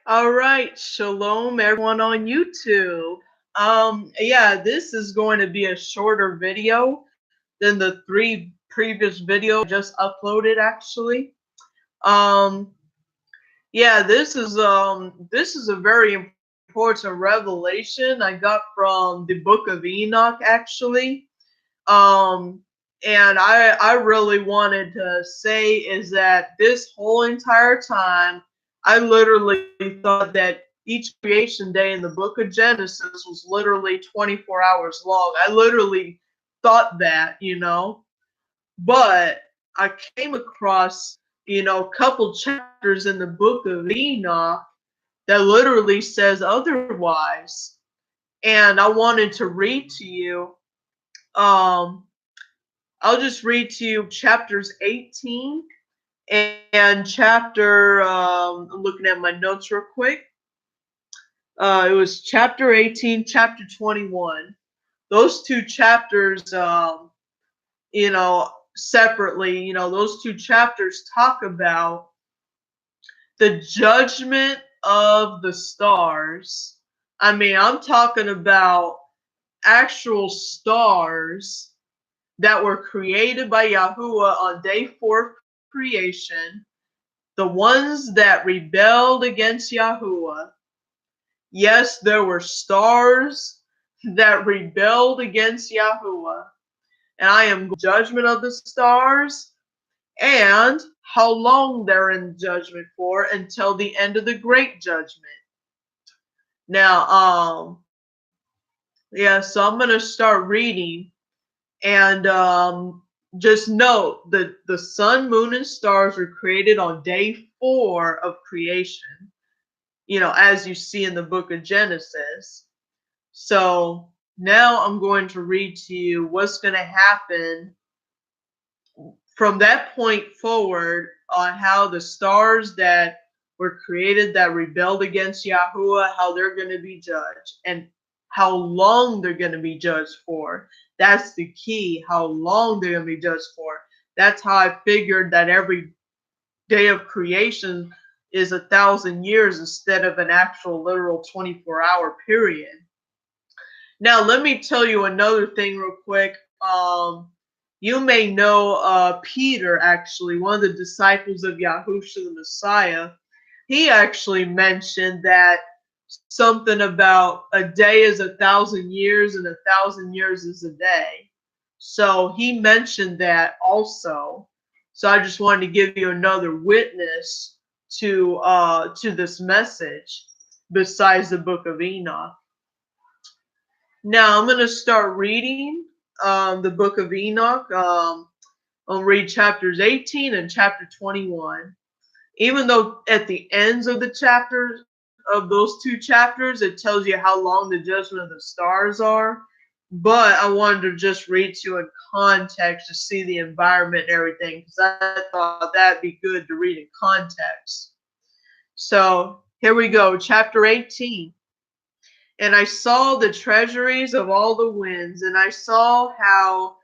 All right, shalom everyone on YouTube. Yeah, this is going to be a shorter video than the three previous videos I just uploaded actually. Um, yeah, this is a very important revelation I got from the book of Enoch actually. Um, and I really wanted to say is that this whole entire time, I literally thought that each creation day in the book of Genesis was literally 24 hours long. I literally thought that. But I came across, a couple chapters in the book of Enoch that literally says otherwise. And I wanted to read to you. Um, I'll just read to you chapters 18 and I'm looking at my notes real quick. It was chapter 18, chapter 21. Those two chapters, separately, those two chapters talk about the judgment of the stars. I mean, I'm talking about actual stars that were created by Yahuwah on day 4 of creation, the ones that rebelled against Yahuwah. Yes, there were stars that rebelled against Yahuwah, and I am judgment of the stars and how long they're in judgment for until the end of the great judgment. Now, yeah, so I'm gonna start reading. And just note that the sun, moon, and stars were created on day 4 of creation, as you see in the book of Genesis. So now I'm going to read to you what's going to happen from that point forward on how the stars that were created that rebelled against Yahuwah, how they're going to be judged and how long they're going to be judged for. That's the key, how long they're going to be judged for. That's how I figured that every day of creation is 1,000 years instead of an actual literal 24-hour period. Now, let me tell you another thing real quick. You may know Peter, actually, one of the disciples of Yahushua the Messiah. He actually mentioned that something about a day is 1,000 years and 1,000 years is a day. So he mentioned that also. So I just wanted to give you another witness to this message besides the book of Enoch. Now I'm going to start reading the book of Enoch. I'll read chapters 18 and chapter 21. Even though at the ends of the chapters of those two chapters, it tells you how long the judgment of the stars are. But I wanted to just read to you in context to see the environment and everything because I thought that'd be good to read in context. So here we go, chapter 18. And I saw the treasuries of all the winds, and I saw how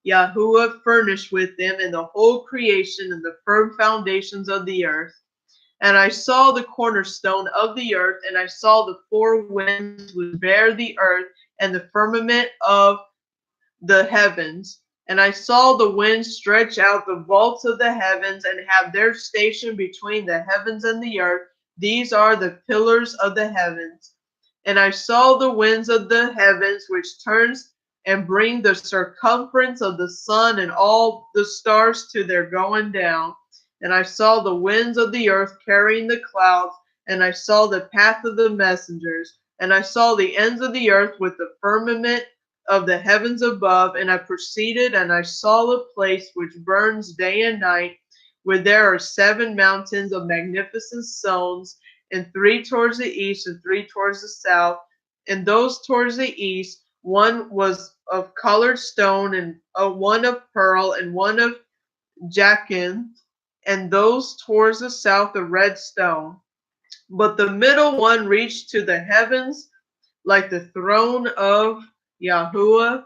Yahuwah furnished with them in the whole creation and the firm foundations of the earth. And I saw the cornerstone of the earth, and I saw the four winds which bear the earth, and the firmament of the heavens. And I saw the winds stretch out the vaults of the heavens, and have their station between the heavens and the earth. These are the pillars of the heavens. And I saw the winds of the heavens, which turns and bring the circumference of the sun and all the stars to their going down. And I saw the winds of the earth carrying the clouds, and I saw the path of the messengers, and I saw the ends of the earth with the firmament of the heavens above. And I proceeded, and I saw a place which burns day and night, where there are 7 mountains of magnificent stones, and 3 towards the east and 3 towards the south. And those towards the east, one was of colored stone, and one of pearl, and one of jacinth, and those towards the south of red stone. But the middle one reached to the heavens like the throne of Yahuwah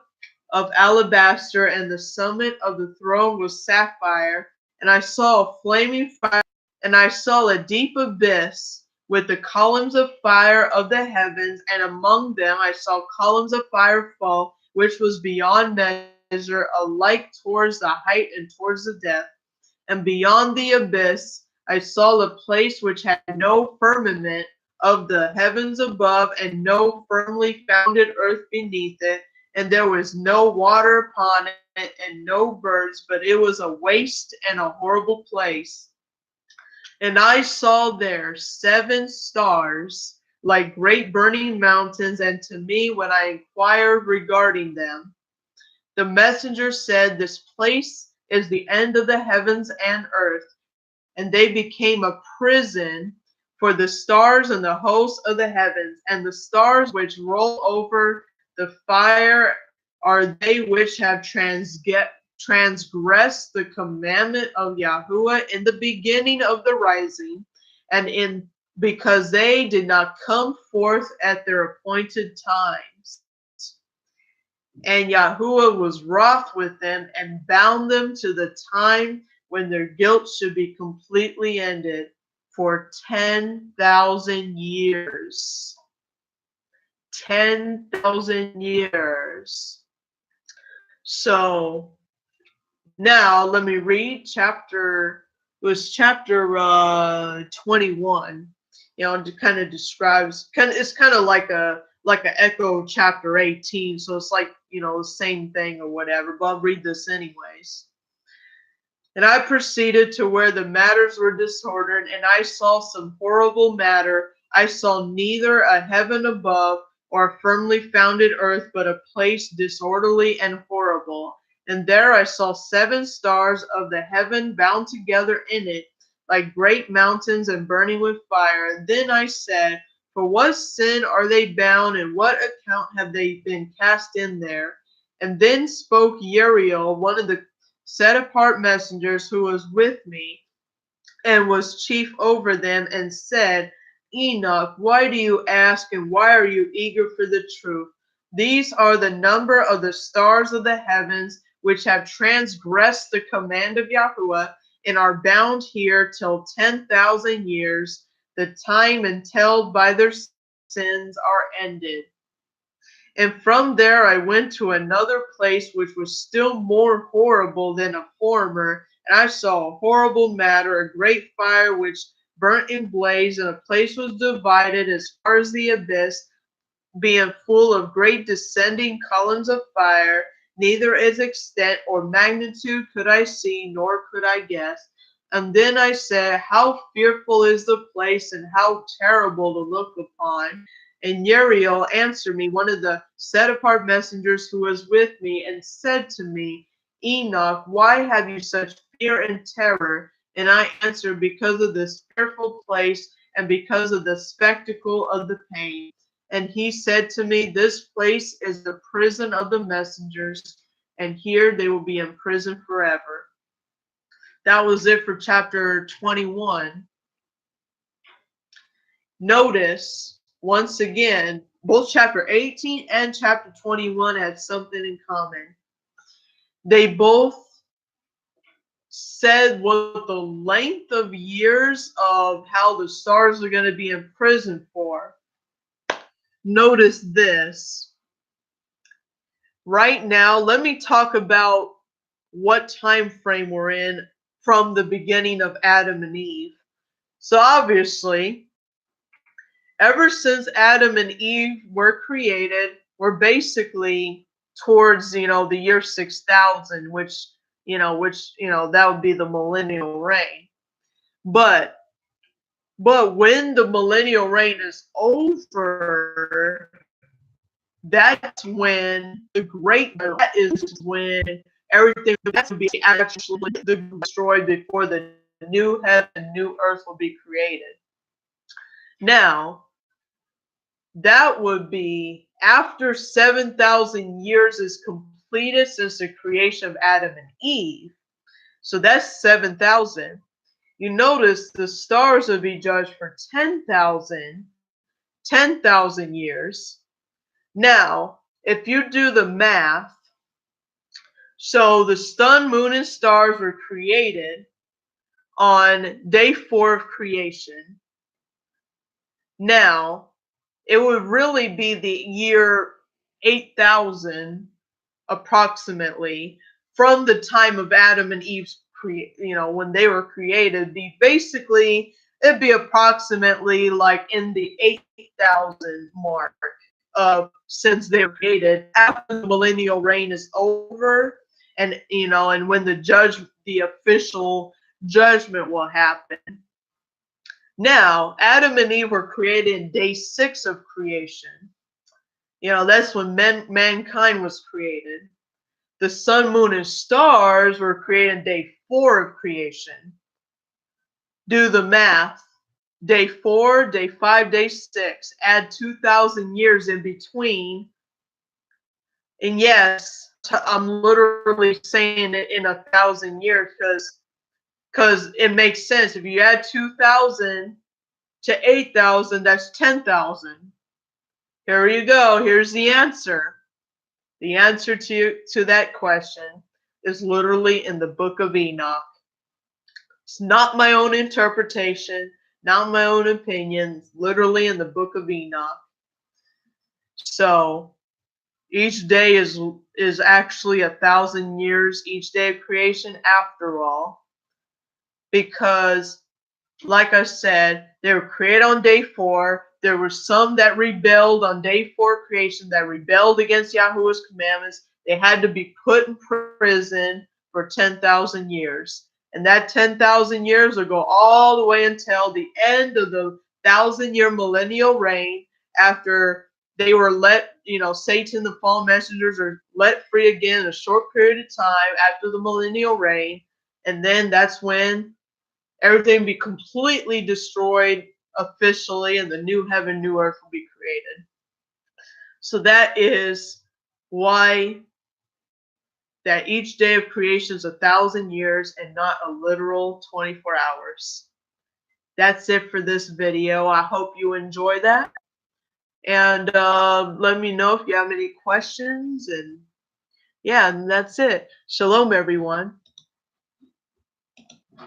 of alabaster, and the summit of the throne was sapphire. And I saw a flaming fire, and I saw a deep abyss, with the columns of fire of the heavens, and among them I saw columns of fire fall, which was beyond measure, alike towards the height and towards the depth. And beyond the abyss I saw a place which had no firmament of the heavens above, and no firmly founded earth beneath it, and there was no water upon it, and no birds, but it was a waste and a horrible place. And I saw there 7 stars, like great burning mountains, and to me, when I inquired regarding them, the messenger said, "This place is the end of the heavens and earth, and they became a prison for the stars and the hosts of the heavens, and the stars which roll over the fire are they which have transgressed the commandment of Yahuwah in the beginning of the rising, and in because they did not come forth at their appointed times. And Yahuwah was wroth with them and bound them to the time when their guilt should be completely ended for 10,000 years." 10,000 years. So now let me read chapter 21. It kind of describes, it's kind of like a echo of chapter 18. So it's like, the same thing or whatever, but I'll read this anyways. "And I proceeded to where the matters were disordered, and I saw some horrible matter. I saw neither a heaven above or a firmly founded earth, but a place disorderly and horrible. And there I saw 7 stars of the heaven bound together in it, like great mountains and burning with fire. And then I said, For what sin are they bound, and what account have they been cast in there? And then spoke Uriel, one of the set apart messengers who was with me, and was chief over them, and said, Enoch, why do you ask, and why are you eager for the truth? These are the number of the stars of the heavens, which have transgressed the command of Yahuwah, and are bound here till 10,000 years. The time entailed by their sins are ended. And from there I went to another place which was still more horrible than a former, and I saw a horrible matter, a great fire which burnt in blaze, and the place was divided as far as the abyss, being full of great descending columns of fire. Neither its extent or magnitude could I see, nor could I guess. And then I said, How fearful is the place, and how terrible to look upon. And Uriel answered me, one of the set apart messengers who was with me, and said to me, Enoch, why have you such fear and terror? And I answered, Because of this fearful place, and because of the spectacle of the pain. And he said to me, This place is the prison of the messengers, and here they will be in prison forever. That was it for chapter 21. Notice, once again, both chapter 18 and chapter 21 had something in common. They both said what the length of years of how the stars are going to be in prison for. Notice this. Right now, let me talk about what time frame we're in from the beginning of Adam and Eve. So obviously, ever since Adam and Eve were created, we're basically towards, the year 6000, which that would be the millennial reign. But when the millennial reign is over, that's when that is when everything has to be actually destroyed before the new heaven and new earth will be created. Now, that would be after 7,000 years is completed since the creation of Adam and Eve. So that's 7,000. You notice the stars will be judged for 10,000 years. Now, if you do the math, so the sun, moon, and stars were created on day 4 of creation. Now, it would really be the year 8,000 approximately from the time of Adam and Eve's when they were created. Basically it'd be approximately like in the 8,000 mark since they were created after the millennial reign is over, and and when the official judgment will happen. Now, Adam and Eve were created in day 6 of creation. That's when mankind was created. The sun, moon, and stars were created in day 4 of creation. Do the math. Day 4, day 5, day 6. Add 2,000 years in between. And yes, I'm literally saying it in 1,000 years because it makes sense. If you add 2,000 to 8,000, that's 10,000. Here you go. Here's the answer. The answer to that question is literally in the book of Enoch. It's not my own interpretation, not my own opinion. It's literally in the book of Enoch. So each day is actually 1,000 years, each day of creation after all, because like I said, they were created on day 4. There were some that rebelled on day 4 creation, that rebelled against Yahuwah's commandments. They had to be put in prison for 10,000 years. And that 10,000 years will go all the way until the end of the 1,000-year millennial reign, after they were Satan, the fallen messengers, are let free again in a short period of time after the millennial reign. And then that's when everything be completely destroyed officially, and the new heaven, new earth will be created. So that is why that each day of creation is 1,000 years and not a literal 24 hours. That's it for this video. I hope you enjoy that. And let me know if you have any questions. And yeah, and that's it. Shalom, everyone.